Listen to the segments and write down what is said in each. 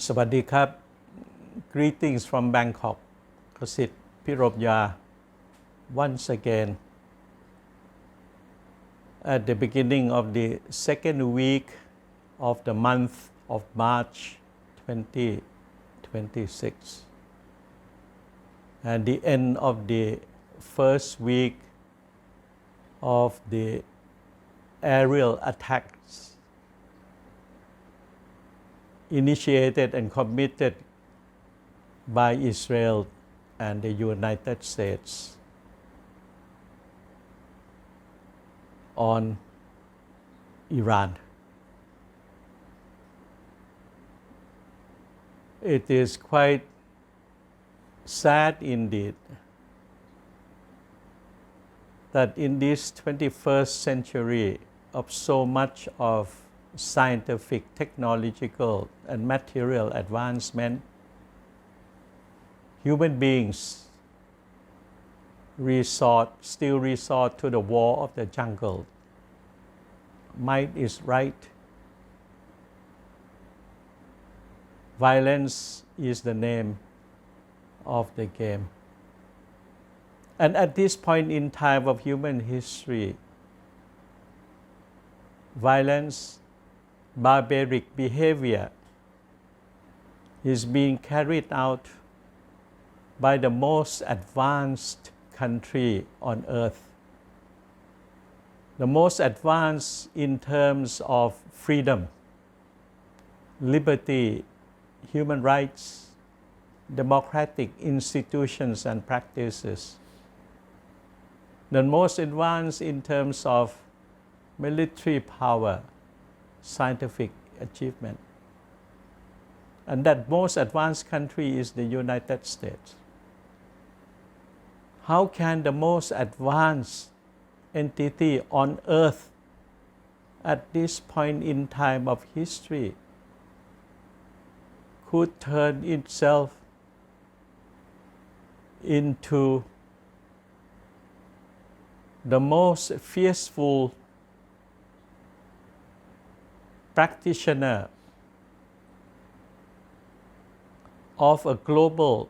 สวัสดีครับ Greetings from Bangkok Kasit Piromya once again at the beginning of the second week of the month of March 2026 and the end of the first week of the aerial attacks initiated and committed by Israel and the United States on Iran. It is quite sad indeed that in this 21st century of so much of scientific, technological, and material advancement, human beings still resort to the war of the jungle. Might is right. Violence is the name of the game. And at this point in time of human history, violence, barbaric behavior is being carried out by the most advanced country on earth. The most advanced in terms of freedom, liberty, human rights, democratic institutions and practices. The most advanced in terms of military power, scientific achievement. And that most advanced country is the United States. How can the most advanced entity on earth at this point in time of history could turn itself into the most fearful practitioner of a global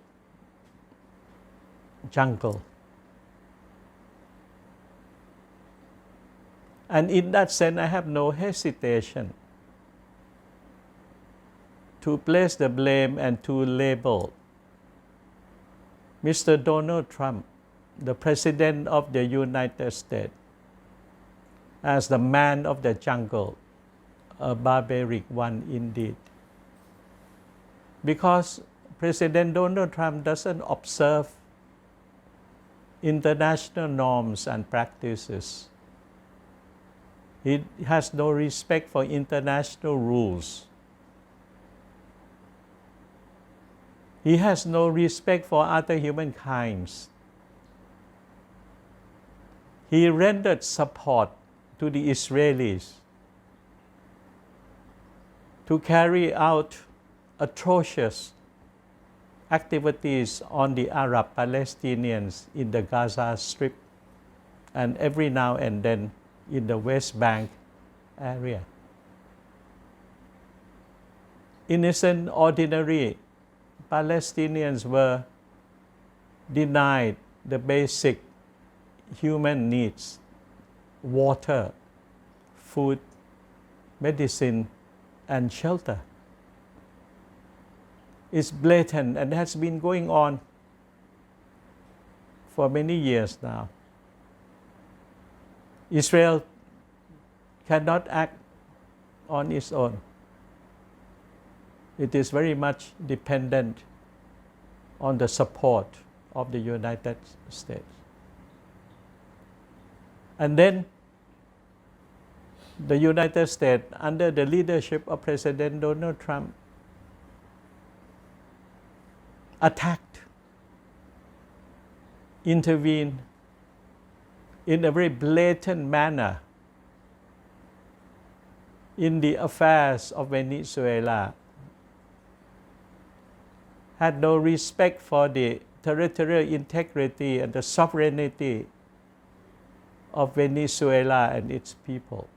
jungle? And in that sense, I have no hesitation to place the blame and to label Mr. Donald Trump, the President of the United States, as the man of the jungle, a barbaric one indeed. Because President Donald Trump doesn't observe international norms and practices. He has no respect for international rules. He has no respect for other humankinds. He rendered support to the Israelis to carry out atrocious activities on the Arab Palestinians in the Gaza Strip and every now and then in the West Bank area. Innocent, ordinary Palestinians were denied the basic human needs: water, food, medicine, and shelter. It's blatant and has been going on for many years now. Israel cannot act on its own. It is very much dependent on the support of the United States. And then the United States, under the leadership of President Donald Trump, attacked, intervened in a very blatant manner in the affairs of Venezuela, had no respect for the territorial integrity and the sovereignty of Venezuela and its people.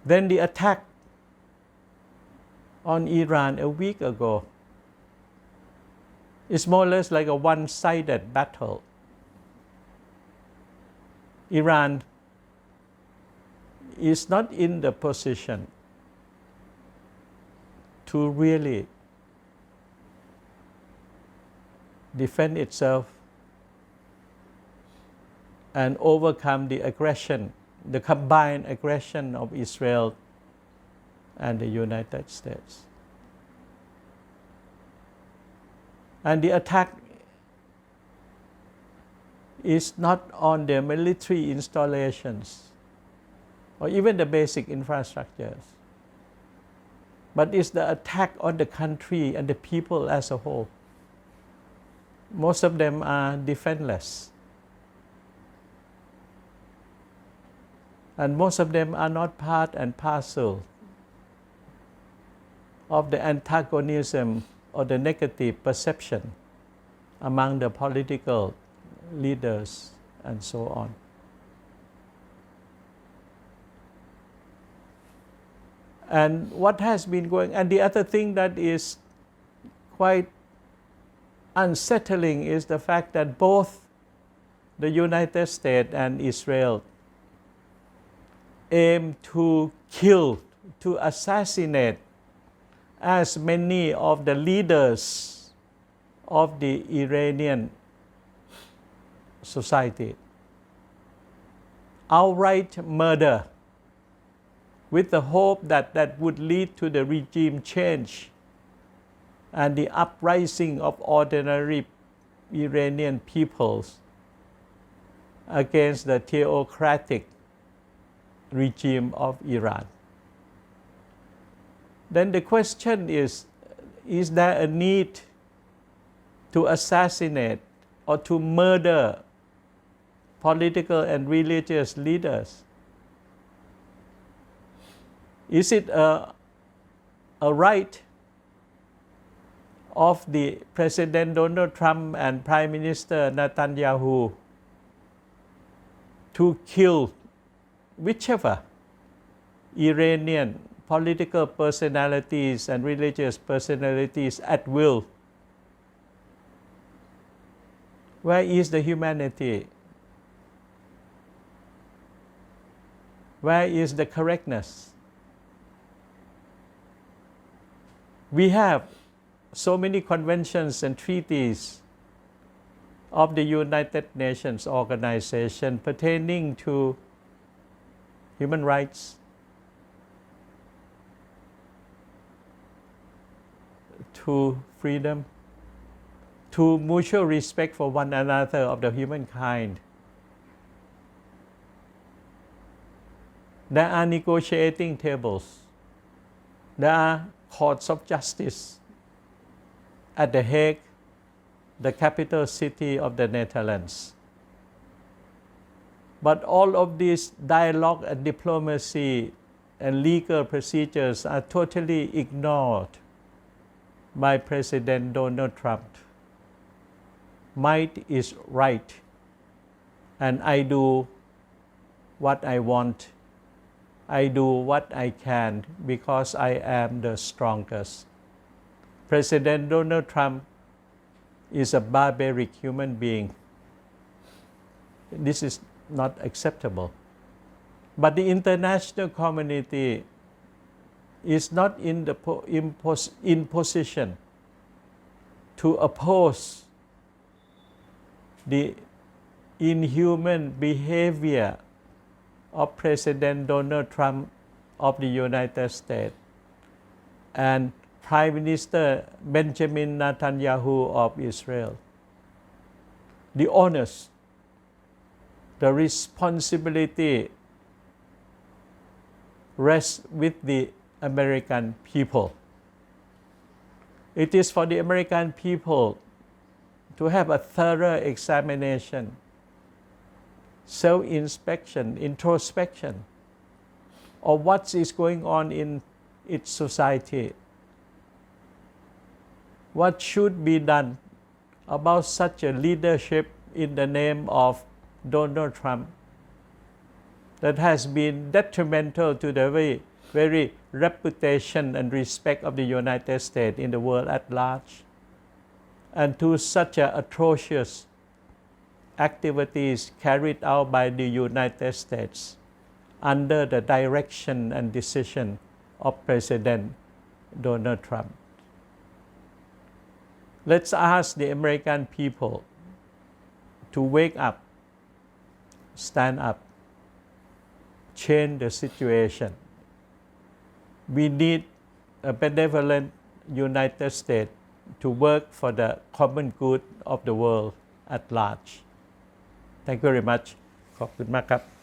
Then the attack on Iran a week ago is more or less like a one-sided battle. Iran is not in the position to really defend itself and overcome the aggression, the combined aggression of Israel and the United States. And the attack is not on their military installations or even the basic infrastructures, but it's the attack on the country and the people as a whole. Most of them are defenseless, and most of them are not part and parcel of the antagonism or the negative perception among the political leaders and so on. And what has been going, and the other thing that is quite unsettling is the fact that both the United States and Israel aim to kill, to assassinate as many of the leaders of the Iranian society. Outright murder, with the hope that that would lead to the regime change and the uprising of ordinary Iranian peoples against the theocratic regime of Iran. Then the question is there a need to assassinate or to murder political and religious leaders? Is it a right of the President Donald Trump and Prime Minister Netanyahu to kill whichever Iranian political personalities and religious personalities at will? Where is the humanity? Where is the correctness? We have so many conventions and treaties of the United Nations organization pertaining to human rights, to freedom, to mutual respect for one another of the humankind. There are negotiating tables. There are courts of justice at The Hague, the capital city of the Netherlands. But all of this dialogue and diplomacy and legal procedures are totally ignored by President Donald Trump. Might is right, and I do what I want. I do what I can because I am the strongest. President Donald Trump is a barbaric human being. This is not acceptable. But the international community is not in position to oppose the inhuman behavior of President Donald Trump of the United States and Prime Minister Benjamin Netanyahu of Israel. The onus, the responsibility rests with the American people. It is for the American people to have a thorough examination, self-inspection, introspection of what is going on in its society. What should be done about such a leadership in the name of Donald Trump that has been detrimental to the very very reputation and respect of the United States in the world at large, and to such atrocious activities carried out by the United States under the direction and decision of President Donald Trump. Let's ask the American people to wake up, stand up, change the situation. We need a benevolent United States to work for the common good of the world at large. Thank you very much. ขอบคุณมากครับ